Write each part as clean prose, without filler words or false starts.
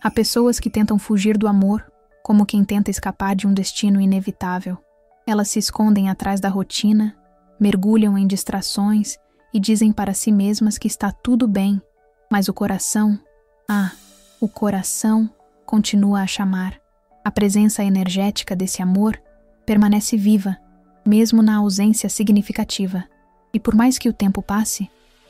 Há pessoas que tentam fugir do amor, como quem tenta escapar de um destino inevitável. Elas se escondem atrás da rotina, mergulham em distrações e dizem para si mesmas que está tudo bem, mas o coração continua a chamar. A presença energética desse amor permanece viva, mesmo na ausência significativa. E por mais que o tempo passe,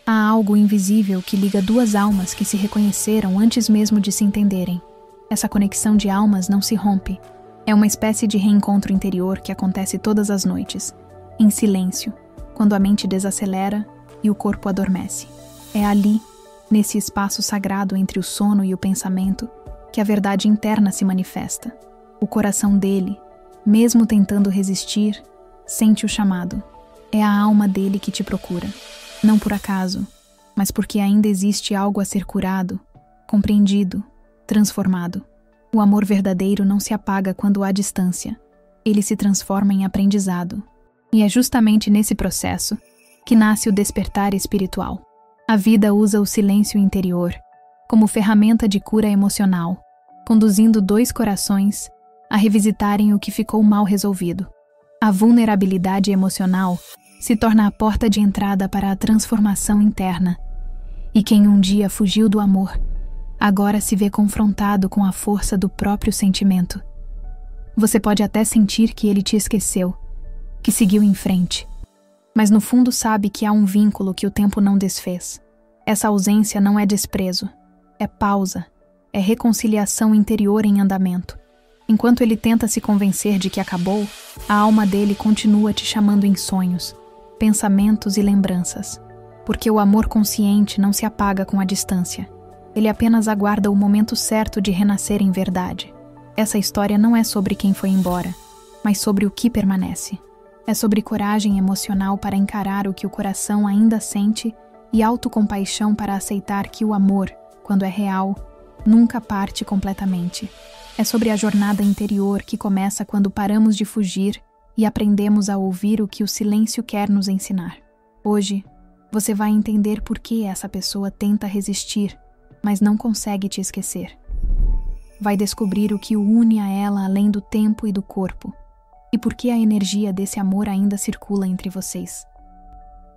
há algo invisível que liga duas almas que se reconheceram antes mesmo de se entenderem. Essa conexão de almas não se rompe. É uma espécie de reencontro interior que acontece todas as noites, em silêncio, quando a mente desacelera e o corpo adormece. É ali, nesse espaço sagrado entre o sono e o pensamento, que a verdade interna se manifesta. O coração dele, mesmo tentando resistir, sente o chamado. É a alma dele que te procura. Não por acaso, mas porque ainda existe algo a ser curado, compreendido, transformado. O amor verdadeiro não se apaga quando há distância. Ele se transforma em aprendizado. E é justamente nesse processo que nasce o despertar espiritual. A vida usa o silêncio interior como ferramenta de cura emocional, conduzindo dois corações a revisitarem o que ficou mal resolvido. A vulnerabilidade emocional se torna a porta de entrada para a transformação interna. E quem um dia fugiu do amor, agora se vê confrontado com a força do próprio sentimento. Você pode até sentir que ele te esqueceu, que seguiu em frente, mas no fundo sabe que há um vínculo que o tempo não desfez. Essa ausência não é desprezo, é pausa, é reconciliação interior em andamento. Enquanto ele tenta se convencer de que acabou, a alma dele continua te chamando em sonhos, pensamentos e lembranças, porque o amor consciente não se apaga com a distância. Ele apenas aguarda o momento certo de renascer em verdade. Essa história não é sobre quem foi embora, mas sobre o que permanece. É sobre coragem emocional para encarar o que o coração ainda sente e autocompaixão para aceitar que o amor, quando é real, nunca parte completamente. É sobre a jornada interior que começa quando paramos de fugir e aprendemos a ouvir o que o silêncio quer nos ensinar. Hoje, você vai entender por que essa pessoa tenta resistir, mas não consegue te esquecer. Vai descobrir o que o une a ela além do tempo e do corpo, e por que a energia desse amor ainda circula entre vocês.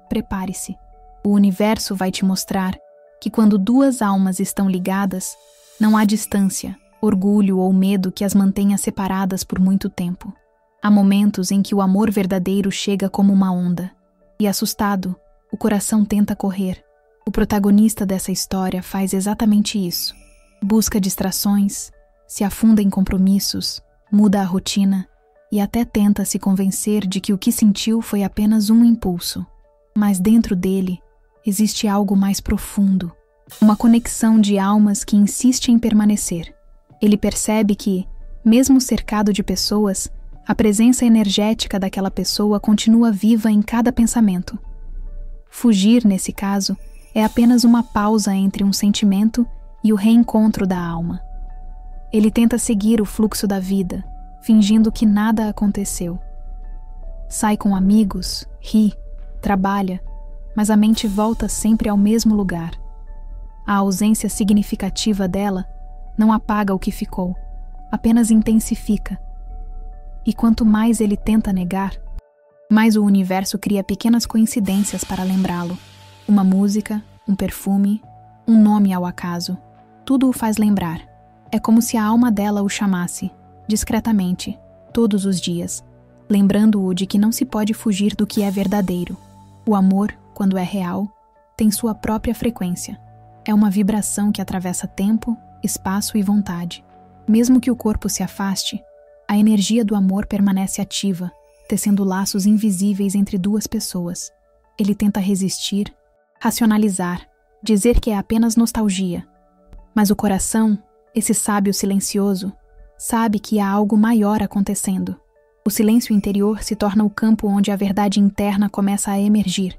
Prepare-se. O universo vai te mostrar que quando duas almas estão ligadas, não há distância, orgulho ou medo que as mantenha separadas por muito tempo. Há momentos em que o amor verdadeiro chega como uma onda, e assustado, o coração tenta correr. O protagonista dessa história faz exatamente isso. Busca distrações, se afunda em compromissos, muda a rotina e até tenta se convencer de que o que sentiu foi apenas um impulso. Mas dentro dele existe algo mais profundo, uma conexão de almas que insiste em permanecer. Ele percebe que, mesmo cercado de pessoas, a presença energética daquela pessoa continua viva em cada pensamento. Fugir, nesse caso, é apenas uma pausa entre um sentimento e o reencontro da alma. Ele tenta seguir o fluxo da vida, fingindo que nada aconteceu. Sai com amigos, ri, trabalha, mas a mente volta sempre ao mesmo lugar. A ausência significativa dela não apaga o que ficou, apenas intensifica. E quanto mais ele tenta negar, mais o universo cria pequenas coincidências para lembrá-lo. Uma música, um perfume, um nome ao acaso. Tudo o faz lembrar. É como se a alma dela o chamasse, discretamente, todos os dias, lembrando-o de que não se pode fugir do que é verdadeiro. O amor, quando é real, tem sua própria frequência. É uma vibração que atravessa tempo, espaço e vontade. Mesmo que o corpo se afaste, a energia do amor permanece ativa, tecendo laços invisíveis entre duas pessoas. Ele tenta resistir, racionalizar, dizer que é apenas nostalgia. Mas o coração, esse sábio silencioso, sabe que há algo maior acontecendo. O silêncio interior se torna o campo onde a verdade interna começa a emergir.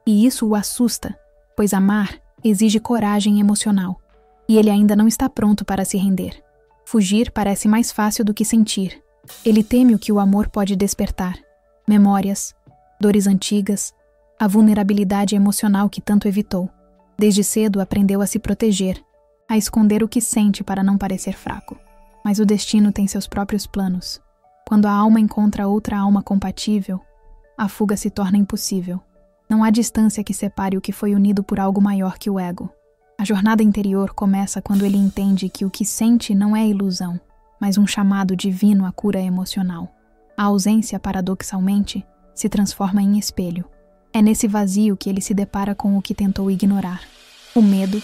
E isso o assusta, pois amar exige coragem emocional. E ele ainda não está pronto para se render. Fugir parece mais fácil do que sentir. Ele teme o que o amor pode despertar. Memórias, dores antigas, a vulnerabilidade emocional que tanto evitou. Desde cedo aprendeu a se proteger. a esconder o que sente para não parecer fraco. Mas o destino tem seus próprios planos. Quando a alma encontra outra alma compatível, a fuga se torna impossível. Não há distância que separe o que foi unido por algo maior que o ego. A jornada interior começa quando ele entende que o que sente não é ilusão, mas um chamado divino à cura emocional. A ausência, paradoxalmente, se transforma em espelho. É nesse vazio que ele se depara com o que tentou ignorar. O medo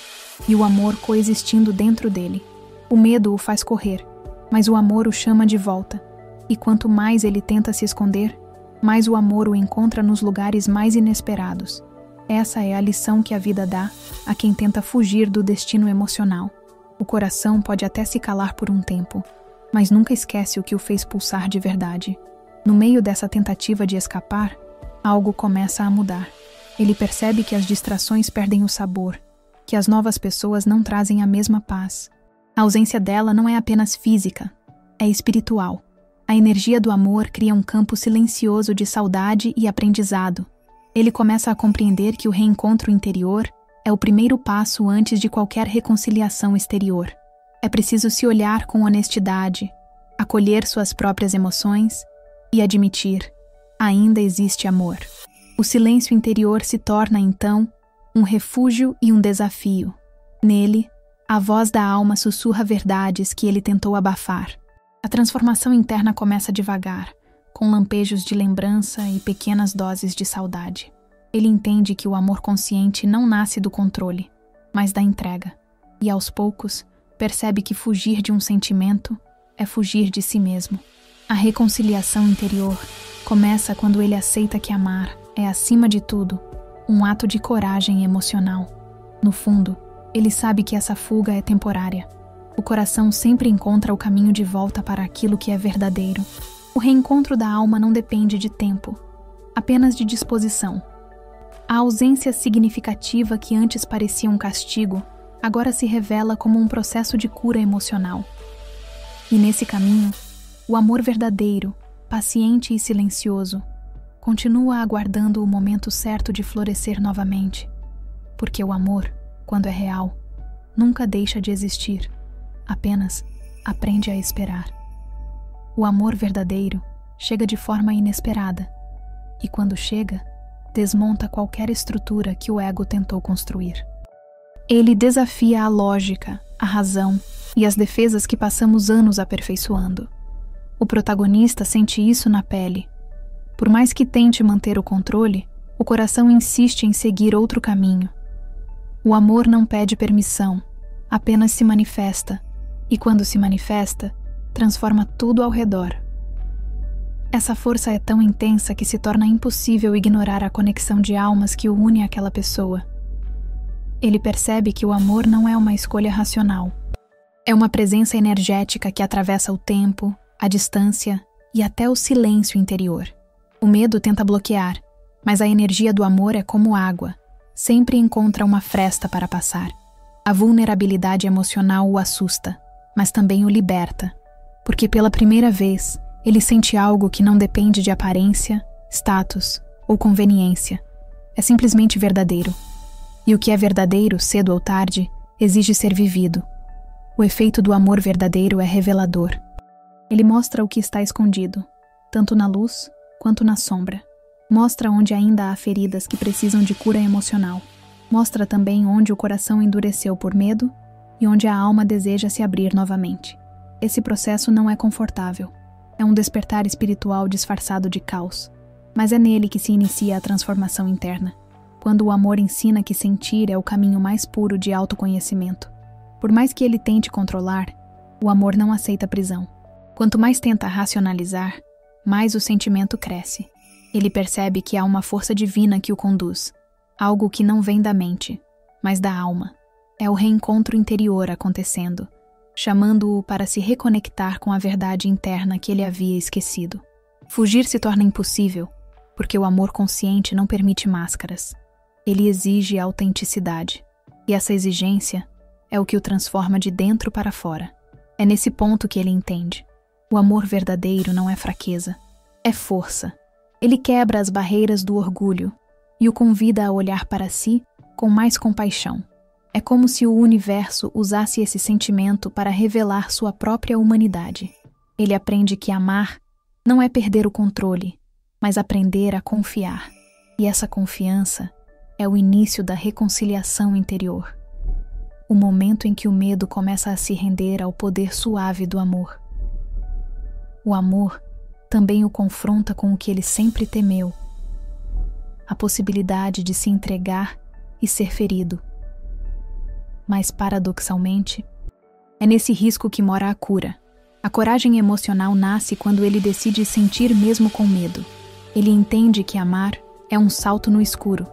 e o amor coexistindo dentro dele. O medo o faz correr, mas o amor o chama de volta. E quanto mais ele tenta se esconder, mais o amor o encontra nos lugares mais inesperados. Essa é a lição que a vida dá a quem tenta fugir do destino emocional. O coração pode até se calar por um tempo, mas nunca esquece o que o fez pulsar de verdade. No meio dessa tentativa de escapar, algo começa a mudar. Ele percebe que as distrações perdem o sabor, que as novas pessoas não trazem a mesma paz. A ausência dela não é apenas física, é espiritual. A energia do amor cria um campo silencioso de saudade e aprendizado. Ele começa a compreender que o reencontro interior é o primeiro passo antes de qualquer reconciliação exterior. É preciso se olhar com honestidade, acolher suas próprias emoções e admitir: ainda existe amor. O silêncio interior se torna, então, um refúgio e um desafio. Nele, a voz da alma sussurra verdades que ele tentou abafar. A transformação interna começa devagar, com lampejos de lembrança e pequenas doses de saudade. Ele entende que o amor consciente não nasce do controle, mas da entrega. E aos poucos, percebe que fugir de um sentimento é fugir de si mesmo. A reconciliação interior começa quando ele aceita que amar é, acima de tudo, um ato de coragem emocional. No fundo, ele sabe que essa fuga é temporária. O coração sempre encontra o caminho de volta para aquilo que é verdadeiro. O reencontro da alma não depende de tempo, apenas de disposição. A ausência significativa que antes parecia um castigo, agora se revela como um processo de cura emocional. E nesse caminho, o amor verdadeiro, paciente e silencioso, continua aguardando o momento certo de florescer novamente. Porque o amor, quando é real, nunca deixa de existir, apenas aprende a esperar. O amor verdadeiro chega de forma inesperada, e quando chega, desmonta qualquer estrutura que o ego tentou construir. Ele desafia a lógica, a razão e as defesas que passamos anos aperfeiçoando. O protagonista sente isso na pele. Por mais que tente manter o controle, o coração insiste em seguir outro caminho. O amor não pede permissão, apenas se manifesta, e quando se manifesta, transforma tudo ao redor. Essa força é tão intensa que se torna impossível ignorar a conexão de almas que o une àquela pessoa. Ele percebe que o amor não é uma escolha racional. É uma presença energética que atravessa o tempo, a distância e até o silêncio interior. O medo tenta bloquear, mas a energia do amor é como água, sempre encontra uma fresta para passar. A vulnerabilidade emocional o assusta, mas também o liberta, porque pela primeira vez ele sente algo que não depende de aparência, status ou conveniência. É simplesmente verdadeiro. E o que é verdadeiro, cedo ou tarde, exige ser vivido. O efeito do amor verdadeiro é revelador. Ele mostra o que está escondido, tanto na luz quanto na sombra. Mostra onde ainda há feridas que precisam de cura emocional. Mostra também onde o coração endureceu por medo e onde a alma deseja se abrir novamente. Esse processo não é confortável. É um despertar espiritual disfarçado de caos. Mas é nele que se inicia a transformação interna. Quando o amor ensina que sentir é o caminho mais puro de autoconhecimento. Por mais que ele tente controlar, o amor não aceita prisão. Quanto mais tenta racionalizar, mais o sentimento cresce. Ele percebe que há uma força divina que o conduz, algo que não vem da mente, mas da alma. É o reencontro interior acontecendo, chamando-o para se reconectar com a verdade interna que ele havia esquecido. Fugir se torna impossível, porque o amor consciente não permite máscaras. Ele exige autenticidade, e essa exigência é o que o transforma de dentro para fora. É nesse ponto que ele entende. O amor verdadeiro não é fraqueza, é força. Ele quebra as barreiras do orgulho e o convida a olhar para si com mais compaixão. É como se o universo usasse esse sentimento para revelar sua própria humanidade. Ele aprende que amar não é perder o controle, mas aprender a confiar. E essa confiança é o início da reconciliação interior. O momento em que o medo começa a se render ao poder suave do amor. O amor também o confronta com o que ele sempre temeu: a possibilidade de se entregar e ser ferido. Mas, paradoxalmente, é nesse risco que mora a cura. A coragem emocional nasce quando ele decide sentir mesmo com medo. Ele entende que amar é um salto no escuro,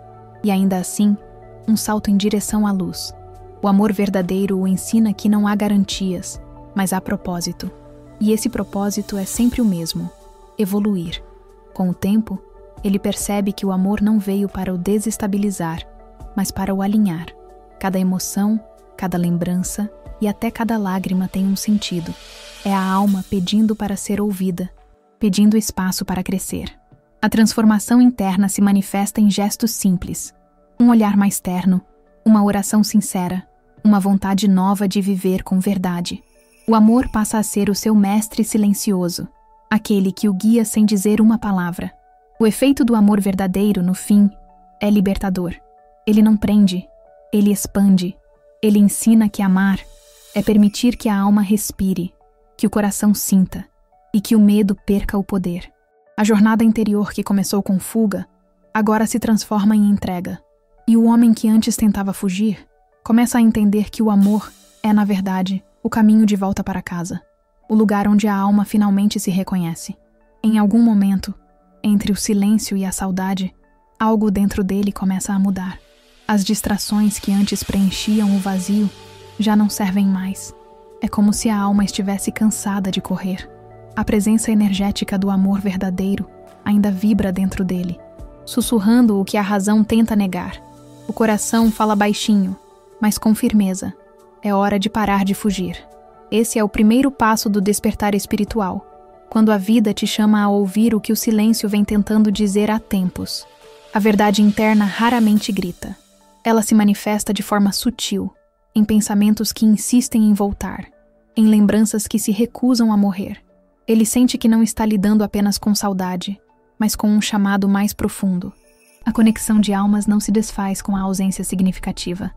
e ainda assim, um salto em direção à luz. O amor verdadeiro o ensina que não há garantias, mas há propósito. E esse propósito é sempre o mesmo: evoluir. Com o tempo, ele percebe que o amor não veio para o desestabilizar, mas para o alinhar. Cada emoção, cada lembrança e até cada lágrima tem um sentido. É a alma pedindo para ser ouvida, pedindo espaço para crescer. A transformação interna se manifesta em gestos simples: um olhar mais terno, uma oração sincera, uma vontade nova de viver com verdade. O amor passa a ser o seu mestre silencioso, aquele que o guia sem dizer uma palavra. O efeito do amor verdadeiro, no fim, é libertador. Ele não prende, ele expande. Ele ensina que amar é permitir que a alma respire, que o coração sinta e que o medo perca o poder. A jornada interior que começou com fuga, agora se transforma em entrega. E o homem que antes tentava fugir, começa a entender que o amor é, na verdade, o caminho de volta para casa. O lugar onde a alma finalmente se reconhece. Em algum momento, entre o silêncio e a saudade, algo dentro dele começa a mudar. As distrações que antes preenchiam o vazio já não servem mais. É como se a alma estivesse cansada de correr. A presença energética do amor verdadeiro ainda vibra dentro dele, sussurrando o que a razão tenta negar. O coração fala baixinho, mas com firmeza: é hora de parar de fugir. Esse é o primeiro passo do despertar espiritual, quando a vida te chama a ouvir o que o silêncio vem tentando dizer há tempos. A verdade interna raramente grita. Ela se manifesta de forma sutil, em pensamentos que insistem em voltar, em lembranças que se recusam a morrer. Ele sente que não está lidando apenas com saudade, mas com um chamado mais profundo. A conexão de almas não se desfaz com a ausência significativa.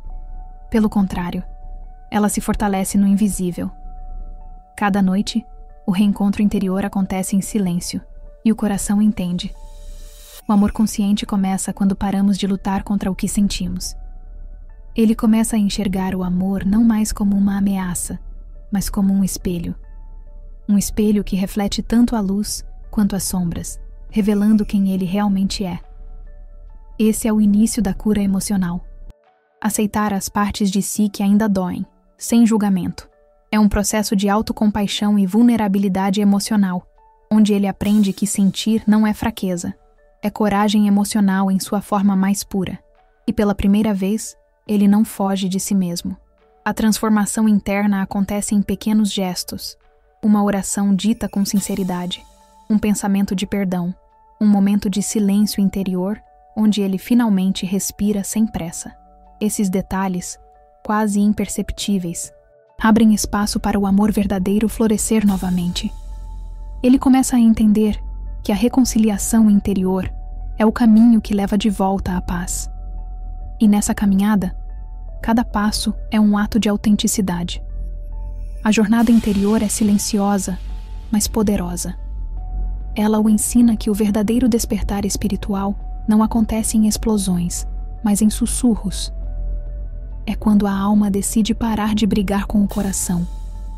Pelo contrário, ela se fortalece no invisível. Cada noite, o reencontro interior acontece em silêncio, e o coração entende. O amor consciente começa quando paramos de lutar contra o que sentimos. Ele começa a enxergar o amor não mais como uma ameaça, mas como um espelho. Um espelho que reflete tanto a luz quanto as sombras, revelando quem ele realmente é. Esse é o início da cura emocional. Aceitar as partes de si que ainda doem, sem julgamento. É um processo de autocompaixão e vulnerabilidade emocional, onde ele aprende que sentir não é fraqueza. É coragem emocional em sua forma mais pura. E pela primeira vez, ele não foge de si mesmo. A transformação interna acontece em pequenos gestos. Uma oração dita com sinceridade. Um pensamento de perdão. Um momento de silêncio interior, onde ele finalmente respira sem pressa. Esses detalhes, quase imperceptíveis, abrem espaço para o amor verdadeiro florescer novamente. Ele começa a entender que a reconciliação interior é o caminho que leva de volta à paz. E nessa caminhada, cada passo é um ato de autenticidade. A jornada interior é silenciosa, mas poderosa. Ela o ensina que o verdadeiro despertar espiritual não acontece em explosões, mas em sussurros. É quando a alma decide parar de brigar com o coração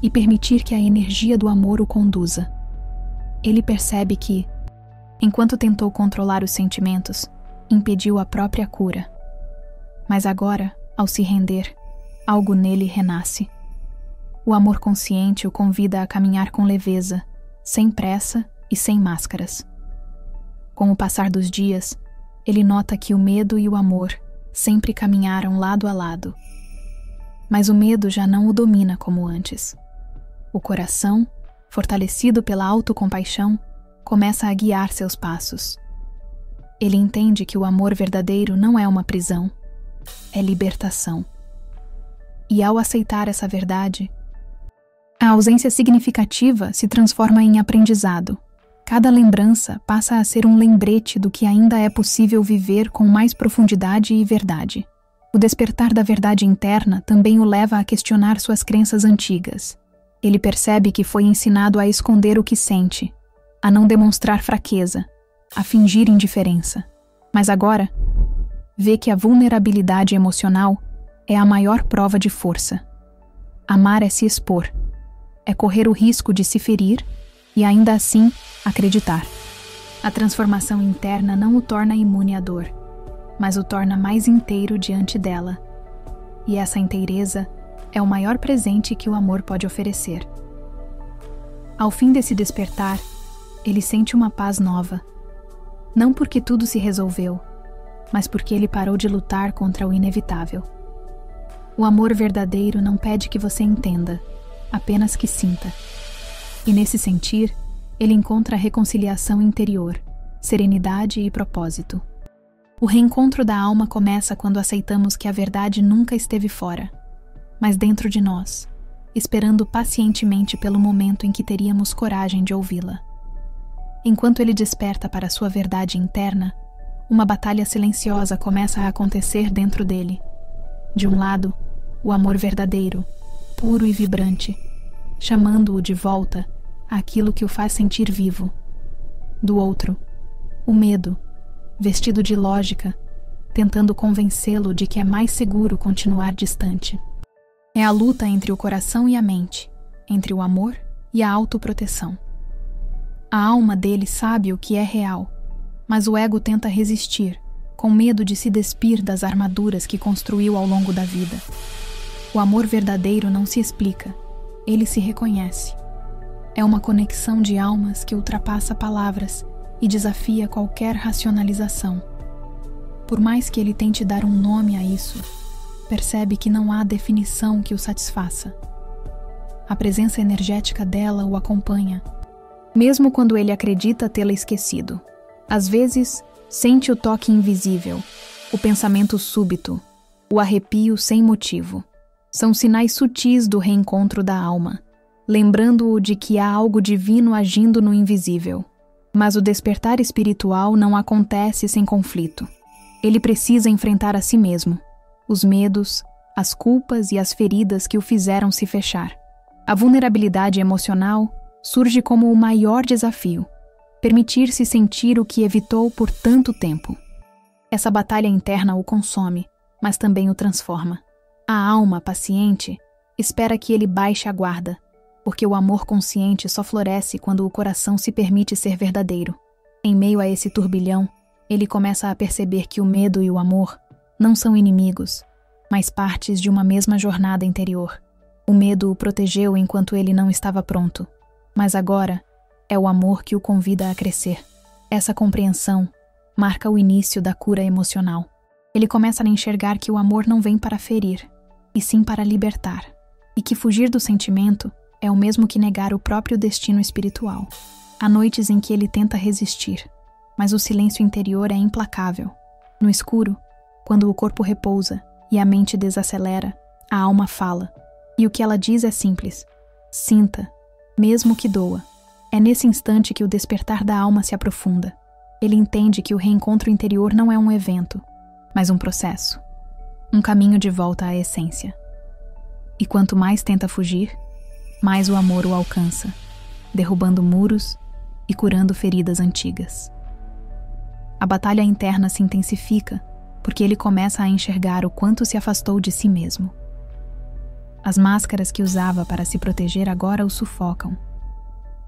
e permitir que a energia do amor o conduza. Ele percebe que, enquanto tentou controlar os sentimentos, impediu a própria cura. Mas agora, ao se render, algo nele renasce. O amor consciente o convida a caminhar com leveza, sem pressa e sem máscaras. Com o passar dos dias, ele nota que o medo e o amor sempre caminharam lado a lado. Mas o medo já não o domina como antes. O coração, fortalecido pela autocompaixão, começa a guiar seus passos. Ele entende que o amor verdadeiro não é uma prisão, é libertação. E ao aceitar essa verdade, a ausência significativa se transforma em aprendizado. Cada lembrança passa a ser um lembrete do que ainda é possível viver com mais profundidade e verdade. O despertar da verdade interna também o leva a questionar suas crenças antigas. Ele percebe que foi ensinado a esconder o que sente, a não demonstrar fraqueza, a fingir indiferença. Mas agora, vê que a vulnerabilidade emocional é a maior prova de força. Amar é se expor, é correr o risco de se ferir e ainda assim acreditar. A transformação interna não o torna imune à dor, mas o torna mais inteiro diante dela. E essa inteireza é o maior presente que o amor pode oferecer. Ao fim desse despertar, ele sente uma paz nova. Não porque tudo se resolveu, mas porque ele parou de lutar contra o inevitável. O amor verdadeiro não pede que você entenda, apenas que sinta. E nesse sentir, ele encontra reconciliação interior, serenidade e propósito. O reencontro da alma começa quando aceitamos que a verdade nunca esteve fora, mas dentro de nós, esperando pacientemente pelo momento em que teríamos coragem de ouvi-la. Enquanto ele desperta para sua verdade interna, uma batalha silenciosa começa a acontecer dentro dele. De um lado, o amor verdadeiro, puro e vibrante, chamando-o de volta àquilo que o faz sentir vivo. Do outro, o medo, vestido de lógica, tentando convencê-lo de que é mais seguro continuar distante. É a luta entre o coração e a mente, entre o amor e a autoproteção. A alma dele sabe o que é real, mas o ego tenta resistir, com medo de se despir das armaduras que construiu ao longo da vida. O amor verdadeiro não se explica, ele se reconhece. É uma conexão de almas que ultrapassa palavras e desafia qualquer racionalização. Por mais que ele tente dar um nome a isso, percebe que não há definição que o satisfaça. A presença energética dela o acompanha, mesmo quando ele acredita tê-la esquecido. Às vezes, sente o toque invisível, o pensamento súbito, o arrepio sem motivo. São sinais sutis do reencontro da alma, lembrando-o de que há algo divino agindo no invisível. Mas o despertar espiritual não acontece sem conflito. Ele precisa enfrentar a si mesmo, os medos, as culpas e as feridas que o fizeram se fechar. A vulnerabilidade emocional surge como o maior desafio, permitir-se sentir o que evitou por tanto tempo. Essa batalha interna o consome, mas também o transforma. A alma paciente espera que ele baixe a guarda, porque o amor consciente só floresce quando o coração se permite ser verdadeiro. Em meio a esse turbilhão, ele começa a perceber que o medo e o amor não são inimigos, mas partes de uma mesma jornada interior. O medo o protegeu enquanto ele não estava pronto, mas agora é o amor que o convida a crescer. Essa compreensão marca o início da cura emocional. Ele começa a enxergar que o amor não vem para ferir, e sim para libertar, e que fugir do sentimento é o mesmo que negar o próprio destino espiritual. Há noites em que ele tenta resistir, mas o silêncio interior é implacável. No escuro, quando o corpo repousa e a mente desacelera, a alma fala. E o que ela diz é simples: sinta, mesmo que doa. É nesse instante que o despertar da alma se aprofunda. Ele entende que o reencontro interior não é um evento, mas um processo. Um caminho de volta à essência. E quanto mais tenta fugir, mais o amor o alcança, derrubando muros e curando feridas antigas. A batalha interna se intensifica porque ele começa a enxergar o quanto se afastou de si mesmo. As máscaras que usava para se proteger agora o sufocam.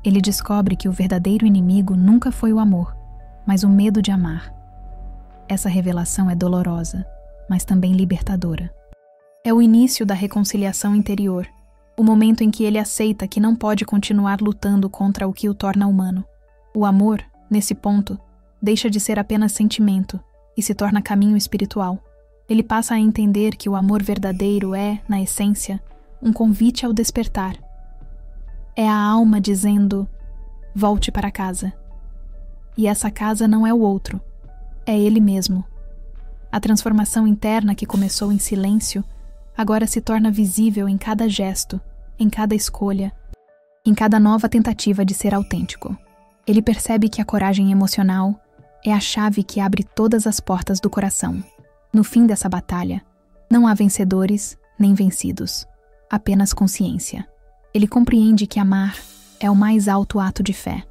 Ele descobre que o verdadeiro inimigo nunca foi o amor, mas o medo de amar. Essa revelação é dolorosa, mas também libertadora. É o início da reconciliação interior, o momento em que ele aceita que não pode continuar lutando contra o que o torna humano. O amor, nesse ponto, deixa de ser apenas sentimento e se torna caminho espiritual. Ele passa a entender que o amor verdadeiro é, na essência, um convite ao despertar. É a alma dizendo: volte para casa. E essa casa não é o outro, é ele mesmo. A transformação interna que começou em silêncio agora se torna visível em cada gesto, em cada escolha, em cada nova tentativa de ser autêntico. Ele percebe que a coragem emocional é a chave que abre todas as portas do coração. No fim dessa batalha, não há vencedores nem vencidos, apenas consciência. Ele compreende que amar é o mais alto ato de fé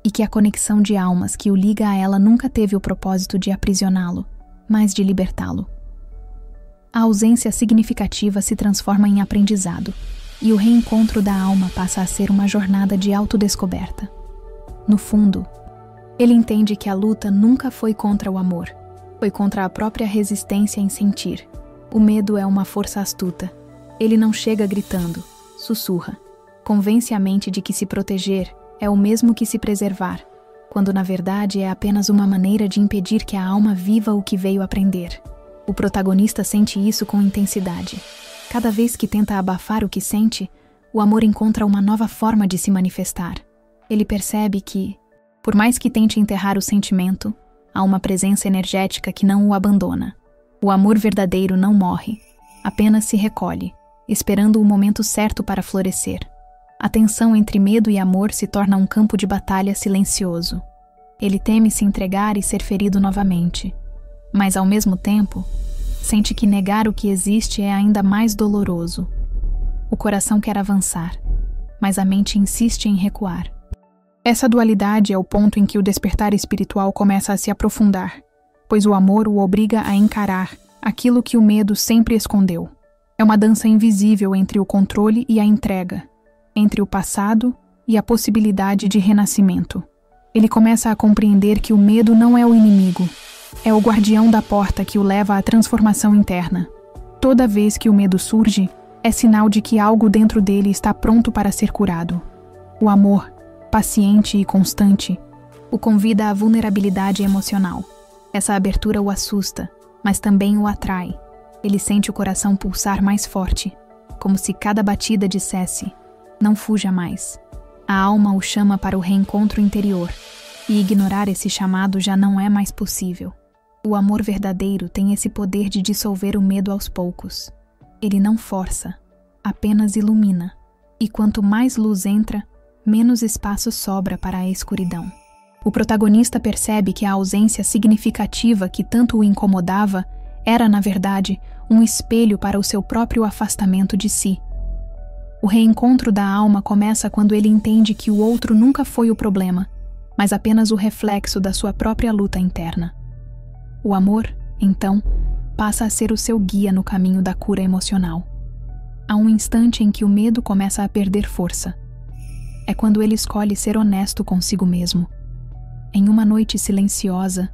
e que a conexão de almas que o liga a ela nunca teve o propósito de aprisioná-lo, mas de libertá-lo. A ausência significativa se transforma em aprendizado e o reencontro da alma passa a ser uma jornada de autodescoberta. No fundo, ele entende que a luta nunca foi contra o amor, foi contra a própria resistência em sentir. O medo é uma força astuta. Ele não chega gritando, sussurra. Convence a mente de que se proteger é o mesmo que se preservar, quando na verdade é apenas uma maneira de impedir que a alma viva o que veio aprender. O protagonista sente isso com intensidade. Cada vez que tenta abafar o que sente, o amor encontra uma nova forma de se manifestar. Ele percebe que, por mais que tente enterrar o sentimento, há uma presença energética que não o abandona. O amor verdadeiro não morre, apenas se recolhe, esperando o momento certo para florescer. A tensão entre medo e amor se torna um campo de batalha silencioso. Ele teme se entregar e ser ferido novamente, mas ao mesmo tempo, sente que negar o que existe é ainda mais doloroso. O coração quer avançar, mas a mente insiste em recuar. Essa dualidade é o ponto em que o despertar espiritual começa a se aprofundar, pois o amor o obriga a encarar aquilo que o medo sempre escondeu. É uma dança invisível entre o controle e a entrega, entre o passado e a possibilidade de renascimento. Ele começa a compreender que o medo não é o inimigo, é o guardião da porta que o leva à transformação interna. Toda vez que o medo surge, é sinal de que algo dentro dele está pronto para ser curado. O amor, paciente e constante, o convida à vulnerabilidade emocional. Essa abertura o assusta, mas também o atrai. Ele sente o coração pulsar mais forte, como se cada batida dissesse: não fuja mais. A alma o chama para o reencontro interior, e ignorar esse chamado já não é mais possível. O amor verdadeiro tem esse poder de dissolver o medo aos poucos. Ele não força, apenas ilumina, e quanto mais luz entra, menos espaço sobra para a escuridão. O protagonista percebe que a ausência significativa que tanto o incomodava era, na verdade, um espelho para o seu próprio afastamento de si. O reencontro da alma começa quando ele entende que o outro nunca foi o problema, mas apenas o reflexo da sua própria luta interna. O amor, então, passa a ser o seu guia no caminho da cura emocional. Há um instante em que o medo começa a perder força. É quando ele escolhe ser honesto consigo mesmo. Em uma noite silenciosa,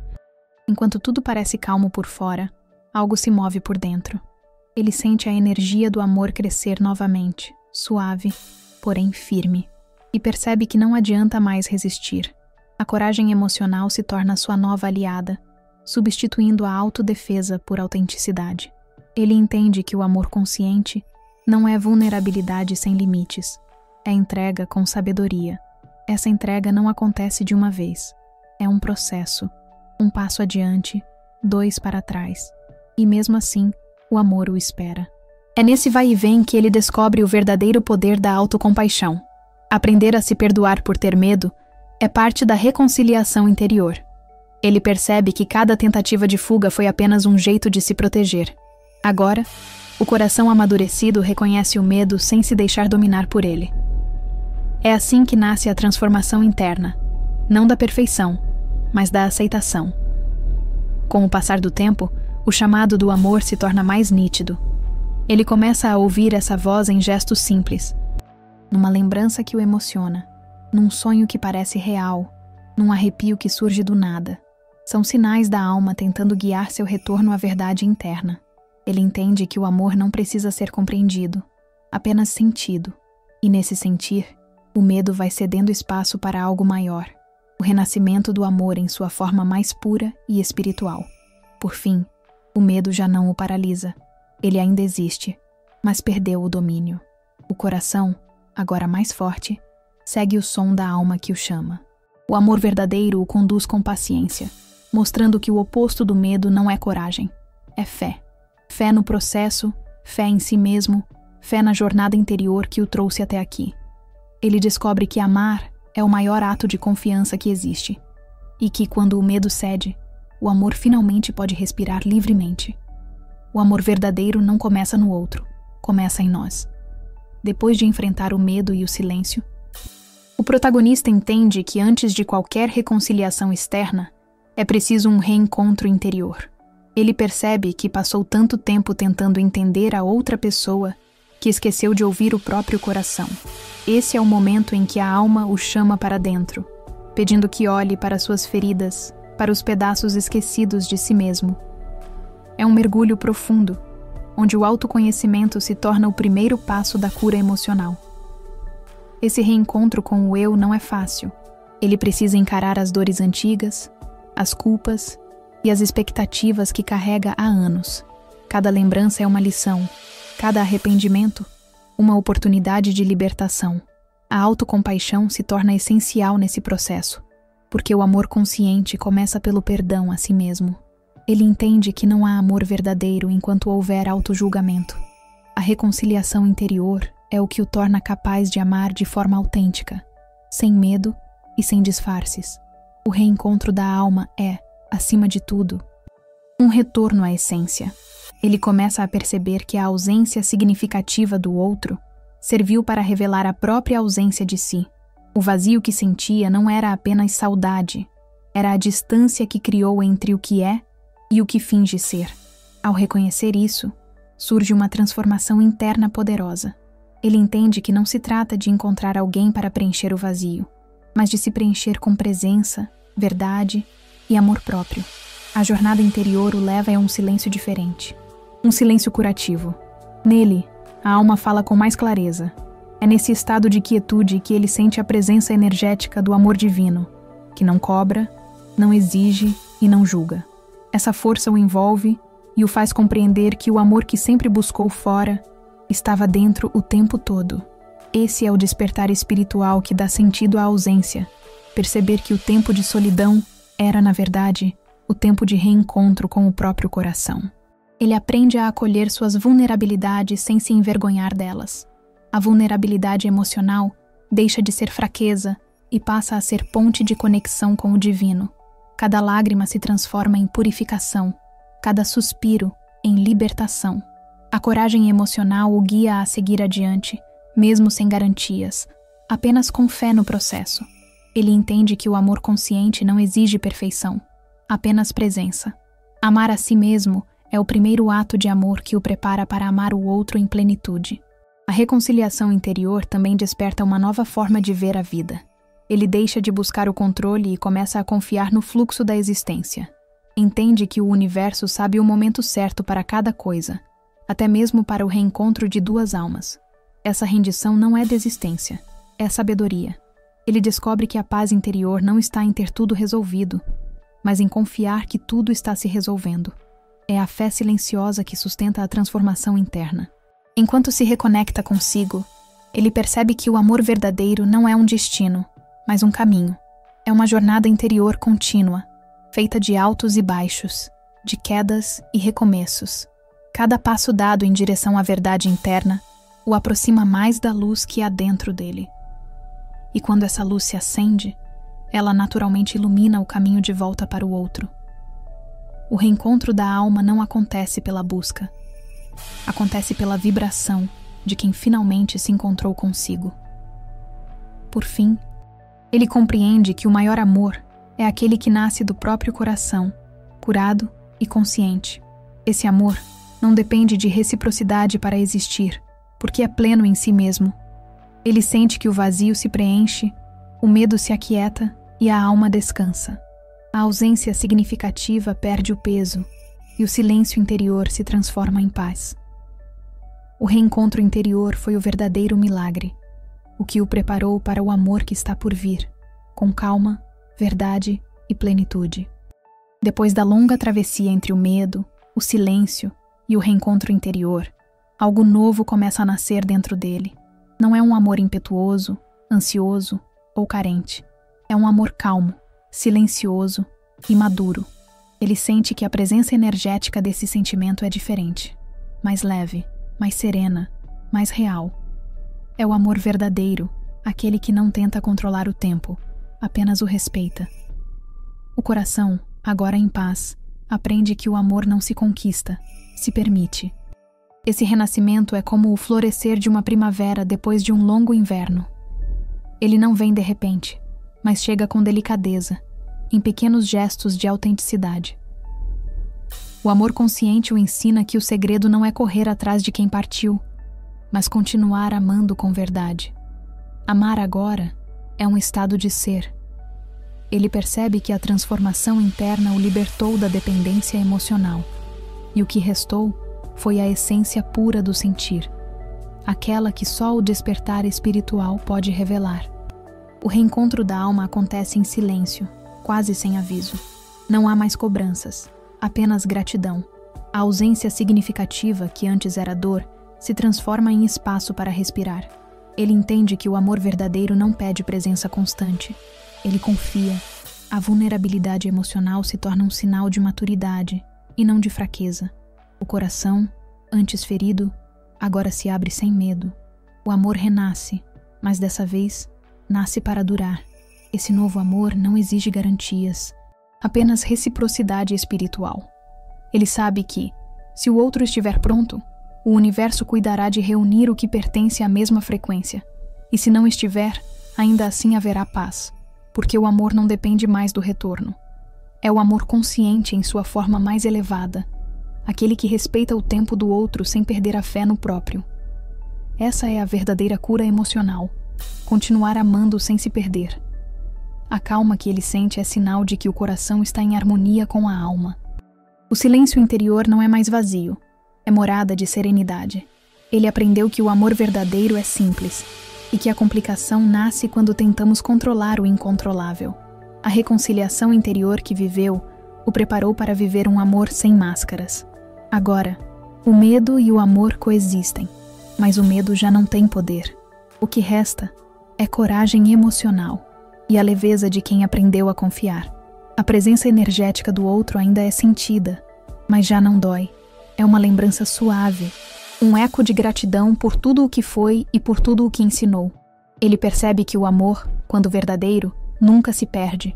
enquanto tudo parece calmo por fora, algo se move por dentro. Ele sente a energia do amor crescer novamente, suave, porém firme, e percebe que não adianta mais resistir. A coragem emocional se torna sua nova aliada, substituindo a autodefesa por autenticidade. Ele entende que o amor consciente não é vulnerabilidade sem limites, é entrega com sabedoria. Essa entrega não acontece de uma vez. É um processo, um passo adiante, 2 para trás. E mesmo assim, o amor o espera. É nesse vai e vem que ele descobre o verdadeiro poder da autocompaixão. Aprender a se perdoar por ter medo é parte da reconciliação interior. Ele percebe que cada tentativa de fuga foi apenas um jeito de se proteger. Agora, o coração amadurecido reconhece o medo sem se deixar dominar por ele. É assim que nasce a transformação interna, não da perfeição, mas da aceitação. Com o passar do tempo, o chamado do amor se torna mais nítido. Ele começa a ouvir essa voz em gestos simples, numa lembrança que o emociona, num sonho que parece real, num arrepio que surge do nada. São sinais da alma tentando guiar seu retorno à verdade interna. Ele entende que o amor não precisa ser compreendido, apenas sentido. E nesse sentir, o medo vai cedendo espaço para algo maior, o renascimento do amor em sua forma mais pura e espiritual. Por fim, o medo já não o paralisa. Ele ainda existe, mas perdeu o domínio. O coração, agora mais forte, segue o som da alma que o chama. O amor verdadeiro o conduz com paciência, mostrando que o oposto do medo não é coragem, é fé. Fé no processo, fé em si mesmo, fé na jornada interior que o trouxe até aqui. Ele descobre que amar é o maior ato de confiança que existe, e que, quando o medo cede, o amor finalmente pode respirar livremente. O amor verdadeiro não começa no outro, começa em nós. Depois de enfrentar o medo e o silêncio, o protagonista entende que antes de qualquer reconciliação externa, é preciso um reencontro interior. Ele percebe que passou tanto tempo tentando entender a outra pessoa que esqueceu de ouvir o próprio coração. Esse é o momento em que a alma o chama para dentro, pedindo que olhe para suas feridas, para os pedaços esquecidos de si mesmo. É um mergulho profundo, onde o autoconhecimento se torna o primeiro passo da cura emocional. Esse reencontro com o eu não é fácil. Ele precisa encarar as dores antigas, as culpas e as expectativas que carrega há anos. Cada lembrança é uma lição, cada arrependimento, uma oportunidade de libertação. A autocompaixão se torna essencial nesse processo, porque o amor consciente começa pelo perdão a si mesmo. Ele entende que não há amor verdadeiro enquanto houver autojulgamento. A reconciliação interior é o que o torna capaz de amar de forma autêntica, sem medo e sem disfarces. O reencontro da alma é, acima de tudo, um retorno à essência. Ele começa a perceber que a ausência significativa do outro serviu para revelar a própria ausência de si. O vazio que sentia não era apenas saudade, era a distância que criou entre o que é e o que finge ser. Ao reconhecer isso, surge uma transformação interna poderosa. Ele entende que não se trata de encontrar alguém para preencher o vazio, mas de se preencher com presença, verdade e amor próprio. A jornada interior o leva a um silêncio diferente. Um silêncio curativo. Nele, a alma fala com mais clareza. É nesse estado de quietude que ele sente a presença energética do amor divino, que não cobra, não exige e não julga. Essa força o envolve e o faz compreender que o amor que sempre buscou fora estava dentro o tempo todo. Esse é o despertar espiritual que dá sentido à ausência. Perceber que o tempo de solidão era, na verdade, o tempo de reencontro com o próprio coração. Ele aprende a acolher suas vulnerabilidades sem se envergonhar delas. A vulnerabilidade emocional deixa de ser fraqueza e passa a ser ponte de conexão com o divino. Cada lágrima se transforma em purificação, cada suspiro em libertação. A coragem emocional o guia a seguir adiante, mesmo sem garantias, apenas com fé no processo. Ele entende que o amor consciente não exige perfeição, apenas presença. Amar a si mesmo é o primeiro ato de amor que o prepara para amar o outro em plenitude. A reconciliação interior também desperta uma nova forma de ver a vida. Ele deixa de buscar o controle e começa a confiar no fluxo da existência. Entende que o universo sabe o momento certo para cada coisa, até mesmo para o reencontro de duas almas. Essa rendição não é desistência, é sabedoria. Ele descobre que a paz interior não está em ter tudo resolvido, mas em confiar que tudo está se resolvendo. É a fé silenciosa que sustenta a transformação interna. Enquanto se reconecta consigo, ele percebe que o amor verdadeiro não é um destino, mas um caminho. É uma jornada interior contínua, feita de altos e baixos, de quedas e recomeços. Cada passo dado em direção à verdade interna o aproxima mais da luz que há dentro dele. E quando essa luz se acende, ela naturalmente ilumina o caminho de volta para o outro. O reencontro da alma não acontece pela busca. Acontece pela vibração de quem finalmente se encontrou consigo. Por fim, ele compreende que o maior amor é aquele que nasce do próprio coração, curado e consciente. Esse amor não depende de reciprocidade para existir, porque é pleno em si mesmo. Ele sente que o vazio se preenche, o medo se aquieta e a alma descansa. A ausência significativa perde o peso e o silêncio interior se transforma em paz. O reencontro interior foi o verdadeiro milagre, o que o preparou para o amor que está por vir, com calma, verdade e plenitude. Depois da longa travessia entre o medo, o silêncio e o reencontro interior, algo novo começa a nascer dentro dele. Não é um amor impetuoso, ansioso ou carente. É um amor calmo, silencioso e maduro. Ele sente que a presença energética desse sentimento é diferente, mais leve, mais serena, mais real. É o amor verdadeiro, aquele que não tenta controlar o tempo, apenas o respeita. O coração, agora em paz, aprende que o amor não se conquista, se permite. Esse renascimento é como o florescer de uma primavera depois de um longo inverno. Ele não vem de repente, mas chega com delicadeza, em pequenos gestos de autenticidade. O amor consciente o ensina que o segredo não é correr atrás de quem partiu, mas continuar amando com verdade. Amar agora é um estado de ser. Ele percebe que a transformação interna o libertou da dependência emocional, e o que restou foi a essência pura do sentir, aquela que só o despertar espiritual pode revelar. O reencontro da alma acontece em silêncio, quase sem aviso. Não há mais cobranças, apenas gratidão. A ausência significativa, que antes era dor, se transforma em espaço para respirar. Ele entende que o amor verdadeiro não pede presença constante. Ele confia. A vulnerabilidade emocional se torna um sinal de maturidade e não de fraqueza. O coração, antes ferido, agora se abre sem medo. O amor renasce, mas dessa vez, nasce para durar. Esse novo amor não exige garantias, apenas reciprocidade espiritual. Ele sabe que, se o outro estiver pronto, o universo cuidará de reunir o que pertence à mesma frequência. E se não estiver, ainda assim haverá paz, porque o amor não depende mais do retorno. É o amor consciente em sua forma mais elevada, aquele que respeita o tempo do outro sem perder a fé no próprio. Essa é a verdadeira cura emocional, continuar amando sem se perder. A calma que ele sente é sinal de que o coração está em harmonia com a alma. O silêncio interior não é mais vazio, é morada de serenidade. Ele aprendeu que o amor verdadeiro é simples e que a complicação nasce quando tentamos controlar o incontrolável. A reconciliação interior que viveu o preparou para viver um amor sem máscaras. Agora, o medo e o amor coexistem, mas o medo já não tem poder. O que resta é coragem emocional e a leveza de quem aprendeu a confiar. A presença energética do outro ainda é sentida, mas já não dói. É uma lembrança suave, um eco de gratidão por tudo o que foi e por tudo o que ensinou. Ele percebe que o amor, quando verdadeiro, nunca se perde.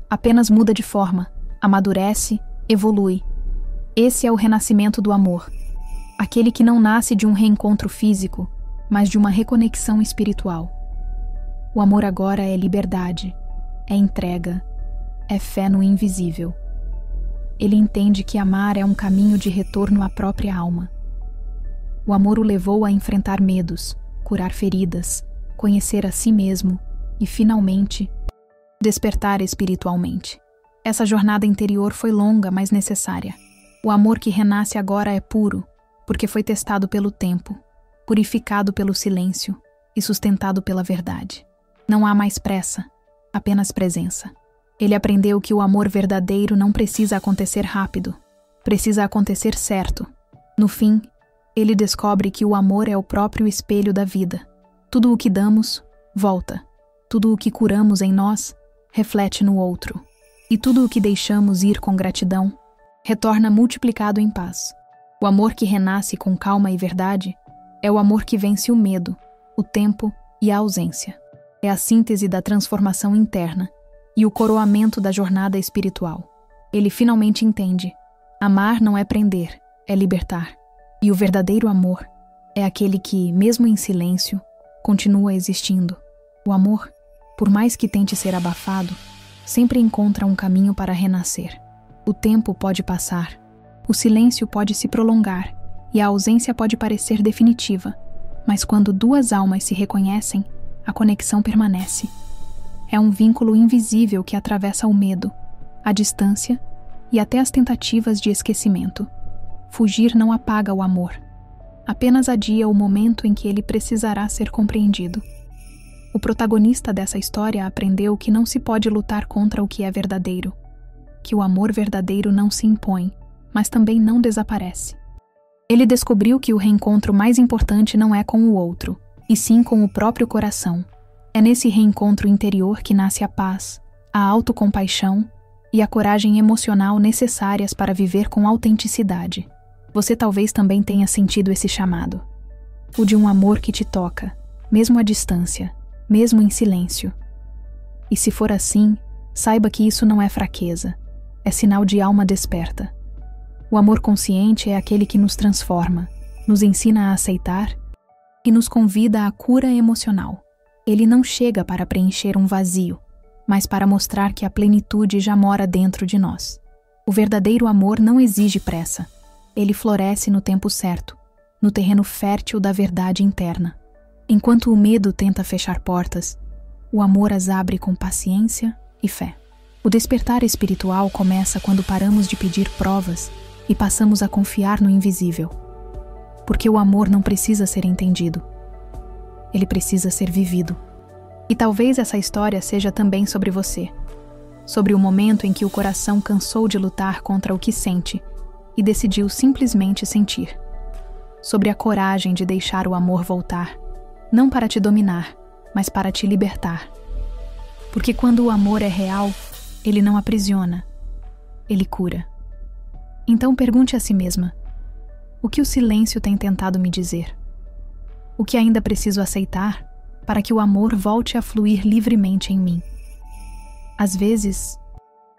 Apenas muda de forma, amadurece, evolui. Esse é o renascimento do amor. Aquele que não nasce de um reencontro físico, mas de uma reconexão espiritual. O amor agora é liberdade, é entrega, é fé no invisível. Ele entende que amar é um caminho de retorno à própria alma. O amor o levou a enfrentar medos, curar feridas, conhecer a si mesmo e, finalmente, despertar espiritualmente. Essa jornada interior foi longa, mas necessária. O amor que renasce agora é puro, porque foi testado pelo tempo, purificado pelo silêncio e sustentado pela verdade. Não há mais pressa, apenas presença. Ele aprendeu que o amor verdadeiro não precisa acontecer rápido, precisa acontecer certo. No fim, ele descobre que o amor é o próprio espelho da vida. Tudo o que damos, volta. Tudo o que curamos em nós, reflete no outro. E tudo o que deixamos ir com gratidão, retorna multiplicado em paz. O amor que renasce com calma e verdade é o amor que vence o medo, o tempo e a ausência. É a síntese da transformação interna e o coroamento da jornada espiritual. Ele finalmente entende: amar não é prender, é libertar. E o verdadeiro amor é aquele que, mesmo em silêncio, continua existindo. O amor, por mais que tente ser abafado, sempre encontra um caminho para renascer. O tempo pode passar, o silêncio pode se prolongar e a ausência pode parecer definitiva, mas quando duas almas se reconhecem, a conexão permanece. É um vínculo invisível que atravessa o medo, a distância e até as tentativas de esquecimento. Fugir não apaga o amor, apenas adia o momento em que ele precisará ser compreendido. O protagonista dessa história aprendeu que não se pode lutar contra o que é verdadeiro, que o amor verdadeiro não se impõe, mas também não desaparece. Ele descobriu que o reencontro mais importante não é com o outro, e sim com o próprio coração. É nesse reencontro interior que nasce a paz, a autocompaixão e a coragem emocional necessárias para viver com autenticidade. Você talvez também tenha sentido esse chamado, o de um amor que te toca, mesmo à distância, mesmo em silêncio. E se for assim, saiba que isso não é fraqueza, é sinal de alma desperta. O amor consciente é aquele que nos transforma, nos ensina a aceitar e nos convida à cura emocional. Ele não chega para preencher um vazio, mas para mostrar que a plenitude já mora dentro de nós. O verdadeiro amor não exige pressa. Ele floresce no tempo certo, no terreno fértil da verdade interna. Enquanto o medo tenta fechar portas, o amor as abre com paciência e fé. O despertar espiritual começa quando paramos de pedir provas e passamos a confiar no invisível. Porque o amor não precisa ser entendido. Ele precisa ser vivido. E talvez essa história seja também sobre você. Sobre o momento em que o coração cansou de lutar contra o que sente e decidiu simplesmente sentir. Sobre a coragem de deixar o amor voltar, não para te dominar, mas para te libertar. Porque quando o amor é real, ele não aprisiona, ele cura. Então pergunte a si mesma: o que o silêncio tem tentado me dizer? O que ainda preciso aceitar para que o amor volte a fluir livremente em mim? Às vezes,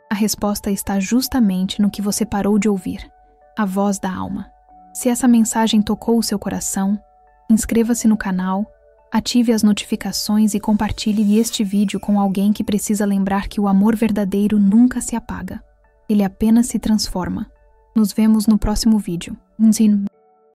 a resposta está justamente no que você parou de ouvir, a voz da alma. Se essa mensagem tocou o seu coração, inscreva-se no canal, ative as notificações e compartilhe este vídeo com alguém que precisa lembrar que o amor verdadeiro nunca se apaga. Ele apenas se transforma. Nos vemos no próximo vídeo.